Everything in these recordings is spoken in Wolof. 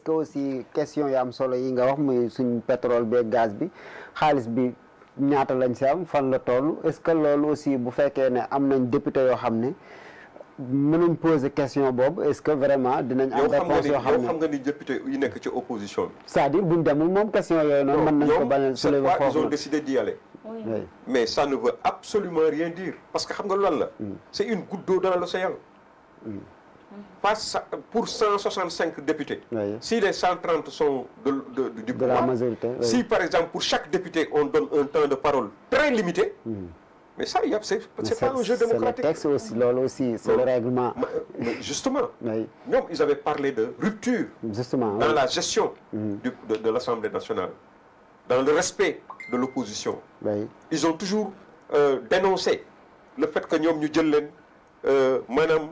que aussi question yi am solo yi nga wax muy suñ pétrole bi gaz bi xaalis bi ñaata lañ si am fan la toll est-ce que loolu aussi bu fekkee ne am nañ député yoo xam ne mënuñ poser question boobu est-ce que vraiment dinañ am réponse yoo xam ne xam nga ni député yi nekk ci opposition bi c'est-à-dire buñ demul moom question yooyu noonu mën nañ ko bañ a soulever foofu ils ont décidé d'y aller Oui. Oui. mais ça ne veut absolument rien dire parce que xam nga lan la c'est une goutte d'eau dans l'océan pour 165 députés Oui. si les 130 sont du De la pouvoir majorité, oui. si par exemple pour chaque député on donne un temps de parole très limité mais ça c'est pas un jeu démocratique. C'est le texte aussi, loolu aussi, c'est le règlement. Mais justement, Oui. ñoom ils avaient parlé de rupture Justement, dans oui. la gestion de l'Assemblée nationale, dans le respect de l'opposition. Oui. Ils ont toujours dénoncé le fait que ñoom ñu jël leen maanaam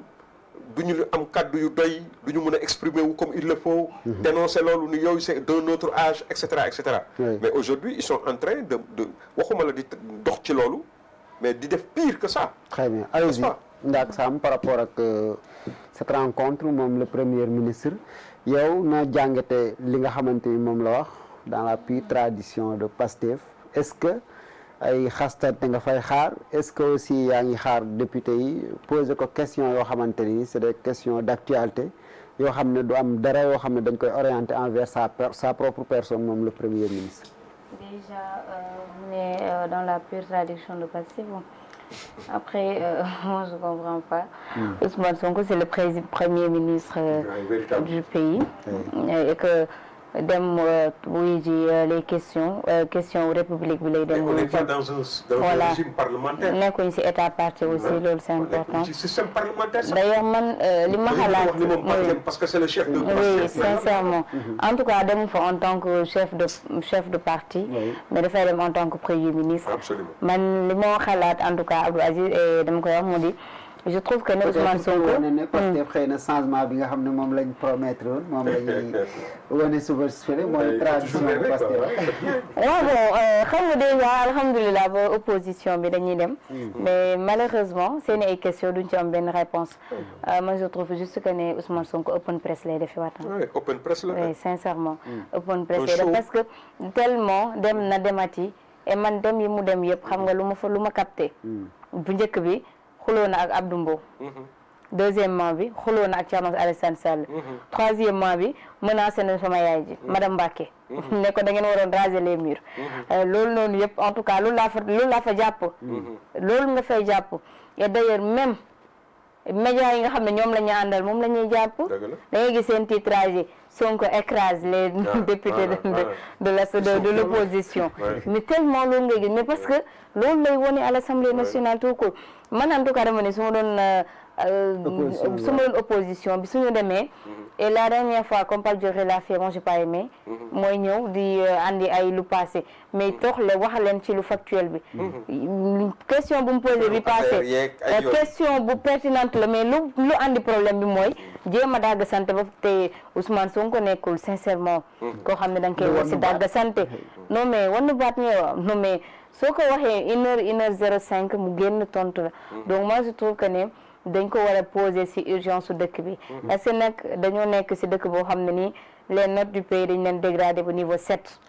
du ñu am kàddu yu doy du ñu mën a exprimer wu comme il le faut. Dénoncer loolu ni yooyu c'est d'un autre âge et cetera et cetera. Oui. Mais aujourd'hui ils sont en train de waxuma la di dox ci loolu mais di def pire que ça. Très bien. Allez-y. Ndaak Sam par rapport ak cette rencontre moom le premier ministre yow na jàngate li nga xamante ni moom la wax dans la pure tradition de Pastef est-ce que ay xastante nga fay xaar est-ce que aussi yaa ngi xaar député yi poser ko question yoo xamante ni c'est des questions d'actualité yoo xam ne du am dara yoo xam ne dañ koy orienter envers sa propre personne moom le premier ministre. Déjà, on est dans la pure traduction de Pastef. Bon. Après, moi je ne comprends pas. Ousmane Sonko, c'est le premier ministre du pays. Et que dem wuy ji les questions république bi lay dem. On n'est pas dans un régime parlementaire. nekkuñ ci état parti aussi loolu c'est important. ci système parlementaire. D'ailleurs man li ma xalaat mooy parce que c'est le chef de oui sincèrement. En tout cas dem fa en tant que chef de parti. mais dafay dem en tant que premier ministre. Absolument. man li ma xalaat en tout cas Abdou Aziz dama koy wax mu di je trouve que ne Ousmane Sonko ne Pastef xëy na changement bi nga xam ne moom lañ promettre woon moom lañuy wane suba fële mooy tradition Pastef. waaw bon xam nga déjà alhamdulilah ba opposition bi dañuy dem. mais malheureusement seen ay questions duñ ci am benn réponse. moi je trouve juste que ne Ousmane Sonko open press lay defi waxtaan. oui open press la. oui sincèrement. open press lay def parce que tellement dem na demati et man dem yi mu dem yëpp xam nga lu ma capté. bu njëkk bi. xuloo na ak Abdou Mbow. deuxièmement bi xuloo na ak Thierno Alassane Sall. troisièmement bi menacé na sama yaay ji madame Mbacké. ne ko da ngeen waroon raser les murs. loolu noonu yëpp en tout cas loolu laa fa jàpp. loolu nga fay jàpp et d'ailleurs même médias yi nga xam ne ñoom la ñu àndal moom la ñuy jàpp. da ngay gis seen titrage yi Sonko écrase les députés de l'opposition. mais tellement loolu ngay gis mais parce que loolu lay wone à l'Assemblée nationale tout court man en tout cas dama ne su ma doon opposition bi suñu demee et la dernière fois comme Pape Dioré l'a fait moi j'ai pas aimé mooy ñëw di andi ay lu passé mais tox la wax leen ci lu factuel bi question bu mu posé bi passé question bu pertinente la mais lu andi problème bi mooy jéem a dagg sant ba te Ousmane Sonko nekkul sincèrement koo xam ne da nga koy wax si dagg sant non mais wannu baat ñëwa non mais soo ko waxee 1h05 mu génn tontu la donc moi je trouve que ne dañ ko war a poser ci urgence su dëkk bi parce que nag dañoo nekk ci dëkk boo xam ne nii les notes du pays dañ leen dégradé ba niveau 7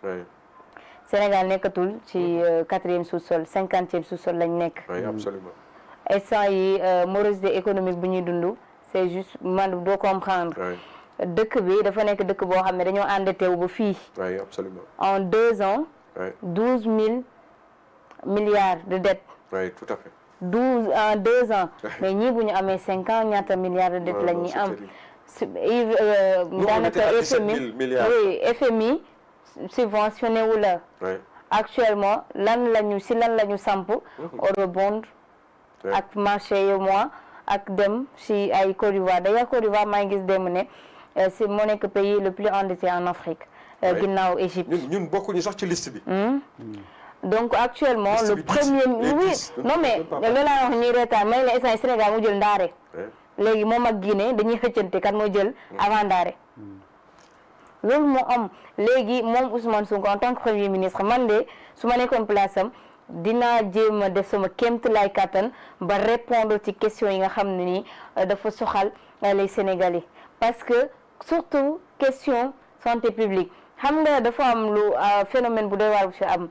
Sénégal nekkatul ci 4e sous-sol 50e sous-sol lañ nekk absolument instant yi morosité économique bu ñuy dund c'est juste man doo comprendre dëkk bi dafa nekk dëkk boo xam ne dañoo endetté wu ba fii absolument en 2 ans 12 000 milliards de dettes. Oui, tout à fait. 2 ans. Mais ñii bu ñu amee 5 ans ñaata milliards de dettes la ñuy am. daanaka FMI oui FMI subventionné wu la. actuellement lan la ñu samp. eurobond ak marché yu mois ak dem si ay Côte d'Ivoire d'ailleurs Côte d'Ivoire maa ngi gis dem ne c'est moo nekk pays le plus endetté en Afrique. ginnaaw Égypte. ñun bokkuñu sax ci liste bi. donc actuellement le premier oui non mais loolu laa wax ñuy reetaan may la instant Sénégal mu jël ndaare léegi moom ak Guinée dañuy xëccante kan moo jël avant ndaare loolu moo am léegi moom Ousmane Sonko en tant que premier ministre man de su ma nekkoon place am dinaa jéem a def sama kéemt lay kattan ba répondre ci question yi nga xam ne nii dafa soxal les Sénégalais parce que surtout question santé publique xam nga dafa am lu phénomène bu doy waar bu fi am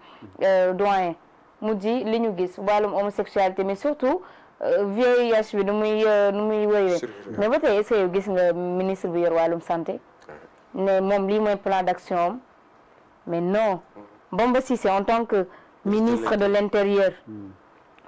doyen mu di li ñu gis wàllum homosexualité mais surtout VIH bi nu muy wéyee mais ba tey est-ce que yow gis nga ministre bi yor wàllum santé ne moom lii mooy plan d'action am mais non Bamba Cissé en tant que ministre de l'intérieur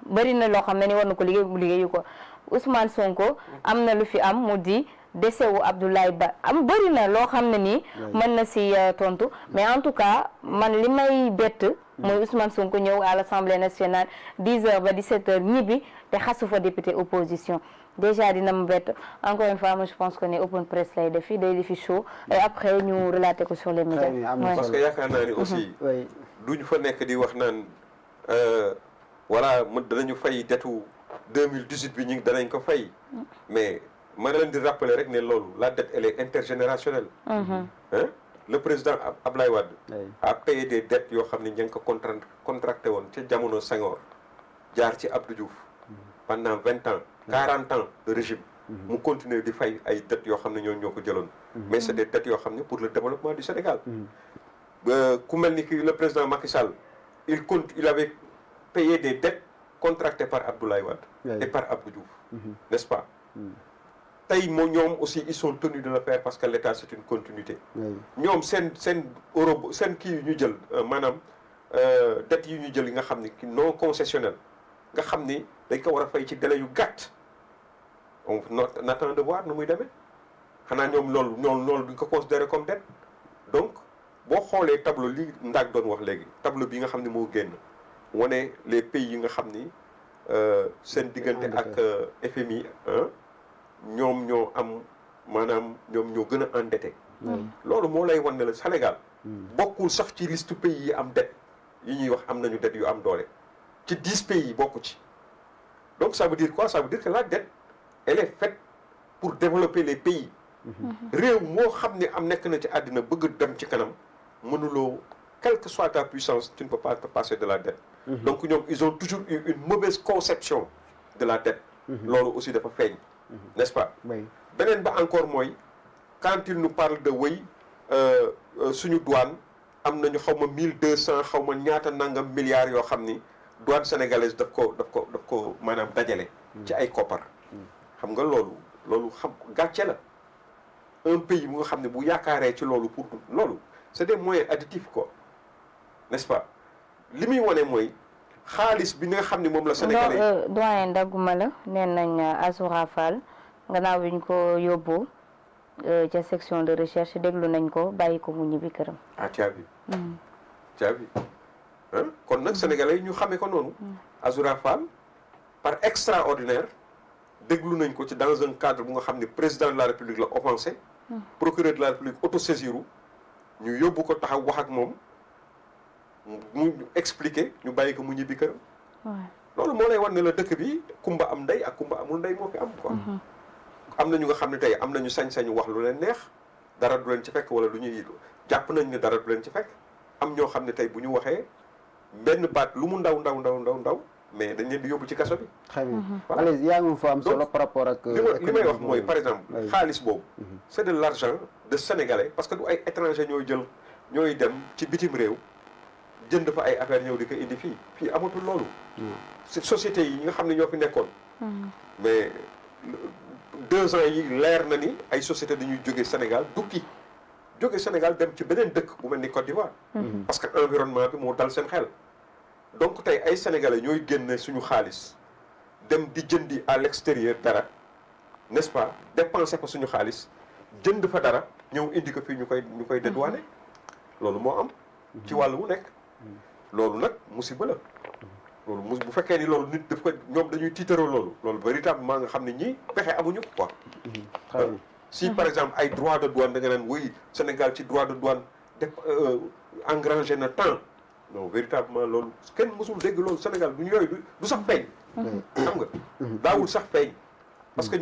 bëri na loo xam ne ni war na ko liggéey bu liggéeyu ko Ousmane Sonko am na lu fi am mu di décès wu Abdoulaye Ba am bëri na loo xam ne nii mën na si tontu mais en tout cas man li may bett mooy Ousmane Sonko ñëw à l'Assemblée nationale 10h ba 17h ñibbi te xasu fa député opposition déjà dina ma bett encore une fois moi je pense que ne open press lay defi day defi show et après ñu relater ko sur les médias parce que yaakaar naa ni aussi duñu fa nekk di wax naan voilà danañu fay detu 2018 bi ñu danañ ko fay mais ma leen di rappeler rek ne loolu la dette elle est intergénérationnelle le président Ablaye Wade a payé des dettes yoo xam ne ña ngi ko contracté woon ca jamono Senghor jaar ci Abdou Diouf pendant 20 ans 40 ans de régime mu continuer di fay ay dettes yoo xam ne ñoo ko jëloon mais c'est des dettes yoo xam ne pour le développement du Sénégal ku mel ni ki le président Macky Sall il avait payé des dettes contractées par Abdoulaye Wade et par Abdou Diouf n'est-ce pas tey ñoom aussi ils sont tenus de le faire parce que l'État c'est une continuité ñoom seen euro seen kii yu ñu jël maanaam dettes yi ñu jël yi nga xam ni non concessionnel nga xam ni dañ ko war a fay ci délai yu gàtt on attend de voir nu muy demee xanaa ñoom loolu duñ ko considérer comme dette donc boo xoolee tableau li Ndak doon wax léegi tableau bi nga xam ne moo génn wane les pays yi nga xam ni seen diggante ak FMI ñoom ñoo am maanaam ñoom ñoo gën a endetté loolu moo lay wan ne la Sénégal bokkul sax ci liste pays yi am dette yi ñuy wax am nañu dette yu am doole ci 10 pays yi bokku ci donc ça veut dire quoi ça veut dire que la dette elle est faite pour développer les pays réew moo xam ne am nekk na ci àddina bëgg dem ci kanam mënuloo quelle que soit ta puissance tu ne peux pas te passer de la dette donc ñoom ils ont toujours eu une mauvaise conception de la dette loolu aussi dafa feeñ n'est-ce pas beneen ba encore mooy quand il nous parle de wëy suñu douane am nañu xaw ma 1200 xaw ma ñaata nangam milliards yoo xam ni douane sénégalaise daf ko maanaam dajale ci ay koppar xam nga loolu xam gàcce la un pays mu nga xam ne bu yaakaaree ci loolu pour loolu c'est des moyens additifs quoi n'est-ce pas li muy wane mooy xaalis bi nga xam ne moom la sénégalais doyen dagguma la neen nañ Azoura Fall gannaaw bi ñu ko yóbbu ca section de recherche déglu nañ ko bàyyi ko mu ñibbi këram caabi kon nag sénégalais yi ñu xamee ko noonu Azoura Fall par extraordinaire déglu nañ ko ci dans un cadre bu nga xam ne président de la république la offensé procureur de la république autosaisiru ñu yóbbu ko taxaw wax ak moom mu expliquer ñu bàyyi ko mu ñibbi këram loolu moo lay wan ne la dëkk bi kumba am ndey ak kumba amul ndey moo fi am quoi am na ñu nga xam ne tey am nañu sañ-sañu wax lu leen neex dara du leen ci fekk wala lu ñuy jàpp nañ ne dara du leen ci fekk am ñoo xam ne tey bu ñu waxee benn baat lu mu ndaw mais dañ leen di yóbbu ci kaso bi. très bien allez yaa ngi fa am solo par rapport ak. li may wax mooy par exemple xaalis boobu. c'est de l'argent de sénégalais parce que du ay étranger ñooy dem ci bitim réew jënd fa ay affaires ñëw di ko indi fii amatul loolu. société yi nga xam ne ñoo fi nekkoon. mais 2 ans yi leer na ni ay société dañuy jóge Sénégal jóge Sénégal dem ci beneen dëkk bu mel ni Côte d'Ivoire. parce que environnement bi moo dal seen xel. donc tey ay sénégalais ñooy génne suñu xaalis dem di jëndi à l'extérieur dara n'est-ce pas dépenser ko suñu xaalis jënd fa dara ñëw indi ko fii ñu koy dédouaner loolu moo am. ci wàll wu nekk. loolu nag musiba la. loolu bu fekkee ni loolu nit daf ko ñoom dañuy tiitaroo loolu véritablement nga xam ne ñii pexe amuñu ko quoi. si par exemple ay droit de douane da nga naan oui Sénégal ci droit de douane engrangé na temps. non véritablement loolu kenn mësul dégg loolu Sénégal du sax feeñ. xam nga daawul sax feeñ parce que ñun